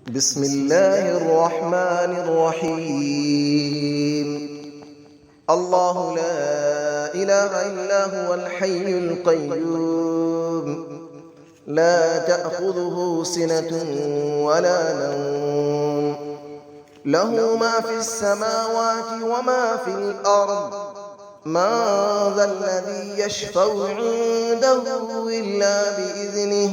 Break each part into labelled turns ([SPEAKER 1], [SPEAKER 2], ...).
[SPEAKER 1] بسم الله الرحمن الرحيم. الله لا إله إلا هو الحي القيوم، لا تأخذه سنة ولا نوم، له ما في السماوات وما في الأرض. من ذا الذي يشفع عنده إلا بإذنه،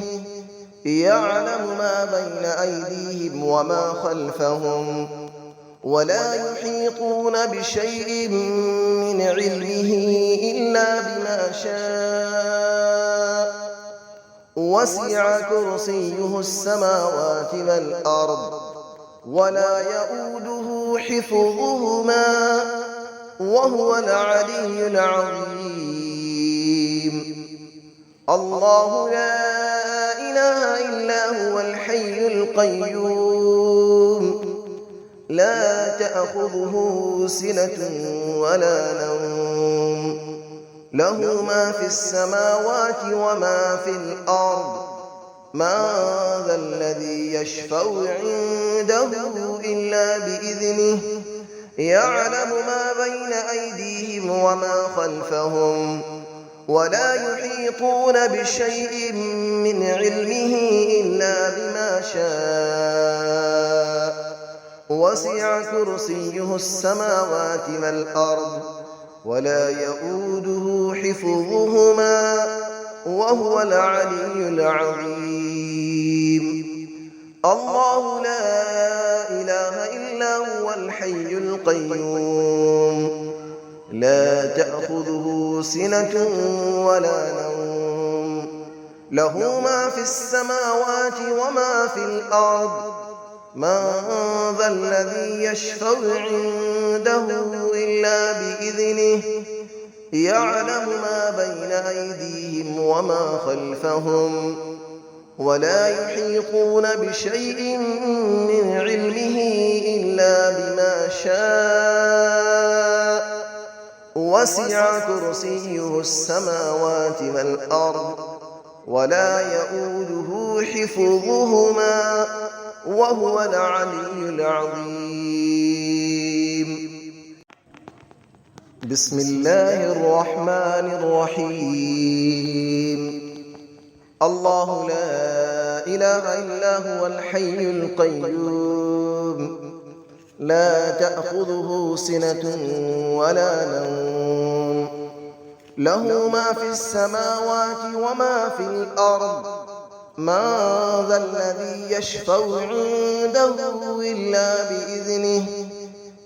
[SPEAKER 1] يعلم ما بين أيديهم وما خلفهم، ولا يحيطون بشيء من علمه إلا بما شاء. وسع كرسيه السماوات والأرض، ولا يؤوده حفظهما، وهو العلي العظيم. الله لا إله إلا هو الحي القيوم، لا تأخذه سنة ولا نوم، له ما في السماوات وما في الأرض. من ذا الذي يشفع عنده إلا بإذنه، يعلم ما بين أيديهم وما خلفهم، ولا يحيطون بشيء من علمه إلا بما شاء. وسع كرسيه السماوات والأرض، ولا يؤوده حفظهما، وهو العلي العظيم. الله لا إله إلا هو الحي القيوم، لا تأخذه سنة ولا نوم، له ما في السماوات وما في الأرض. من ذا الذي يشفع عنده إلا بإذنه، يعلم ما بين أيديهم وما خلفهم، ولا يحيطون بشيء من علمه إلا بما شاء. وسع كرسيه السماوات والأرض، ولا يؤوده حفظهما، وهو العلي العظيم. بسم الله الرحمن الرحيم. الله لا إله إلا هو الحي القيوم، لا تأخذه سنة ولا نوم، له ما في السماوات وما في الأرض. من ذا الذي يشفع عنده إلا بإذنه،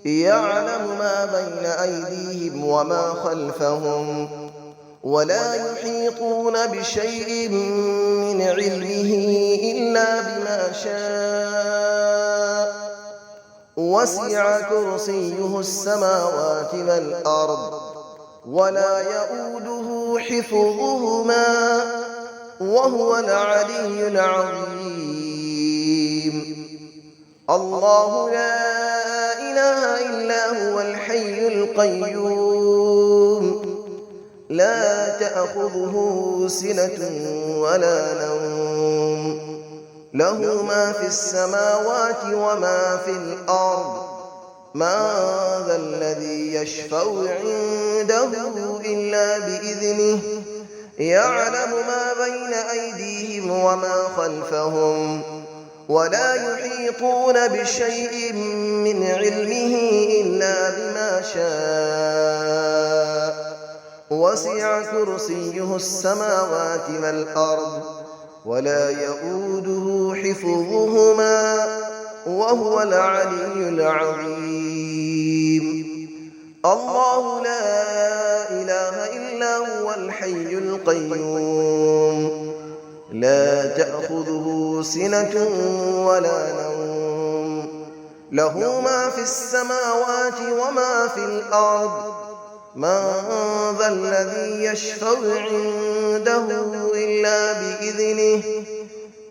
[SPEAKER 1] يعلم ما بين أيديهم وما خلفهم، ولا يحيطون بشيء من علمه إلا بما شاء. وسع كرسيه السماوات والأرض، ولا يؤوده حفظهما، وهو العلي العظيم. الله لا إله إلا هو الحي القيوم، لا تأخذه سنة ولا نوم، له ما في السماوات وما في الأرض. من ذا الذي يشفع عنده إلا بإذنه، يعلم ما بين أيديهم وما خلفهم، ولا يحيطون بشيء من علمه إلا بما شاء. وسع كرسيه السماوات والأرض، ولا يؤوده حفظهما، وهو العلي العظيم. الله لا إله إلا هو الحي القيوم، لا تأخذه سنة ولا نوم، له ما في السماوات وما في الأرض. من ذا الذي يشفع عنده إلا بإذنه،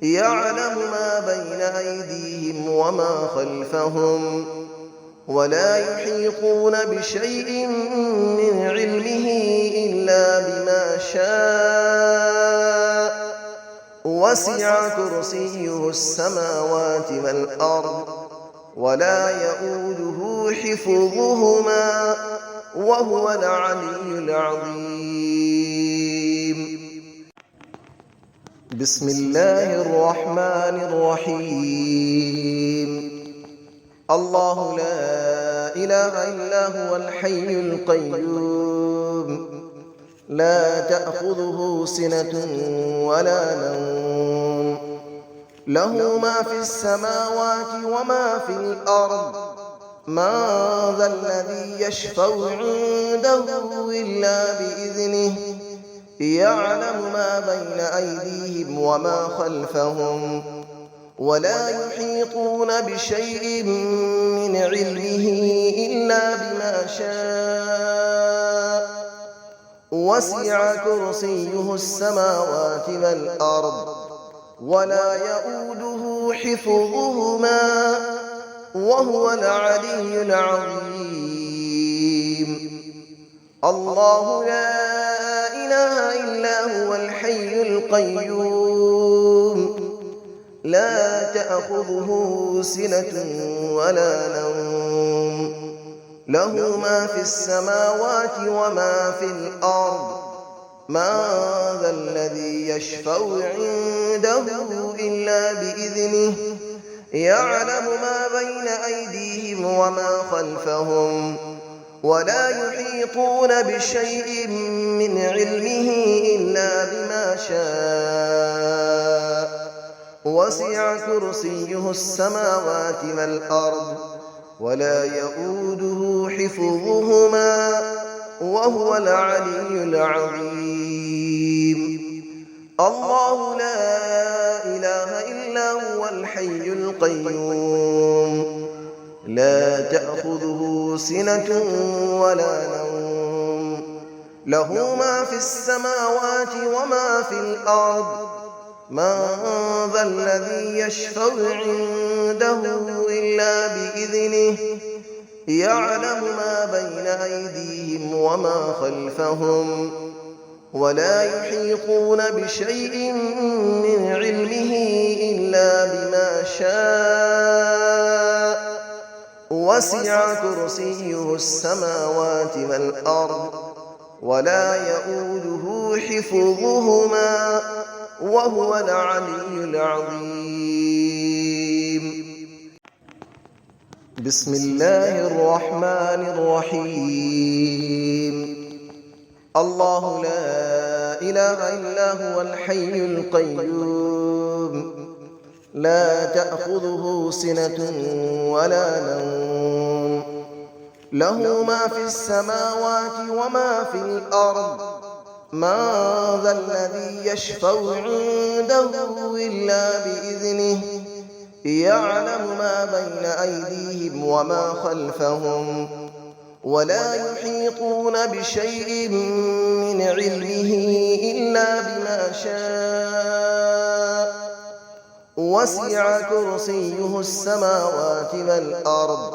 [SPEAKER 1] يعلم ما بين أيديهم وما خلفهم، ولا يحيطون بشيء من علمه إلا بما شاء. وسع كرسيه السماوات والأرض ولا يؤوده حفظهما وهو العلي العظيم. بسم الله الرحمن الرحيم. الله لا إله إلا هو الحي القيوم لا تأخذه سنة ولا نوم له ما في السماوات وما في الأرض من ذا الذي يشفع عنده إلا بإذنه يعلم ما بين أيديهم وما خلفهم ولا يحيطون بشيء من علمه إلا بما شاء وسع كرسيه السماوات والأرض ولا يؤوده حفظهما وهو العلي العظيم. الله لا إله إلا هو الحي القيوم لا تأخذه سنة ولا نوم له ما في السماوات وما في الأرض من ذا الذي يشفع عنده إلا بإذنه يعلم ما بين أيديهم وما خلفهم ولا يحيطون بشيء من علمه إلا بما شاء وسع كرسيه السماوات والأرض ولا يؤوده حفظهما وهو العلي العظيم. الله لا إله إلا هو الحي القيوم لا تأخذه سنة ولا نوم له ما في السماوات وما في الأرض من ذا الذي يشفع عنده إلا بإذنه يعلم ما بين أيديهم وما خلفهم ولا يحيطون بشيء من علمه إلا بما شاء وسع كرسيه السماوات والأرض ولا يؤوده حفظهما وهو العلي العظيم. بسم الله الرحمن الرحيم. الله لا إله إلا هو الحي القيوم لا تأخذه سنة ولا نوم له ما في السماوات وما في الأرض من ذا الذي يشفع عنده إلا بإذنه يعلم ما بين أيديهم وما خلفهم ولا يحيطون بشيء من علمه إلا بما شاء وسع كرسيه السماوات والأرض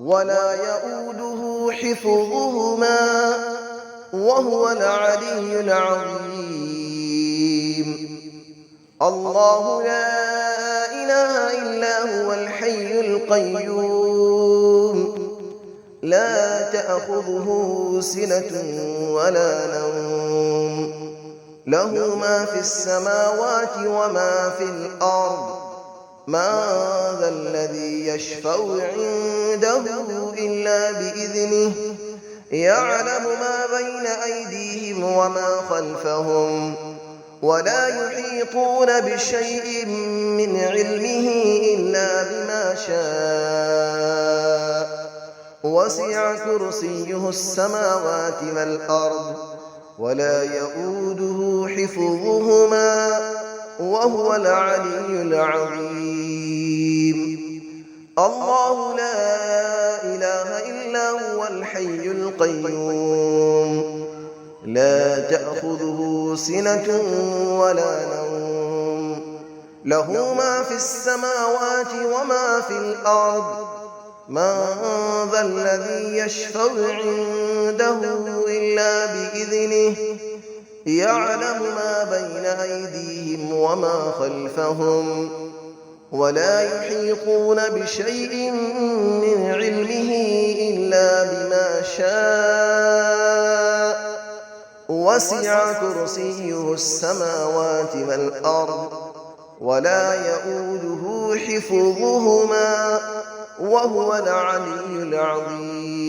[SPEAKER 1] ولا يؤوده حفظهما وهو العلي العظيم. الله لا إله إلا هو الحي القيوم لا تأخذه سنة ولا نوم له ما في السماوات وما في الأرض من ذا الذي يشفع عنده إلا بإذنه يعلم ما بين أيديهم وما خلفهم ولا يحيطون بشيء من علمه إلا بما شاء وسع كرسيه السماوات والأرض ولا يؤوده حفظهما وهو العلي العظيم. الله لا إله إلا هو الحي القيوم لا تأخذه سنة ولا نوم له ما في السماوات وما في الأرض من ذا الذي يشفع عنده إلا بإذنه يعلم ما بين أيديهم وما خلفهم ولا يحيطون بشيء من علمه إلا بما شاء وسع كرسيه السماوات والأرض ولا يئوده حفظهما وهو العلي العظيم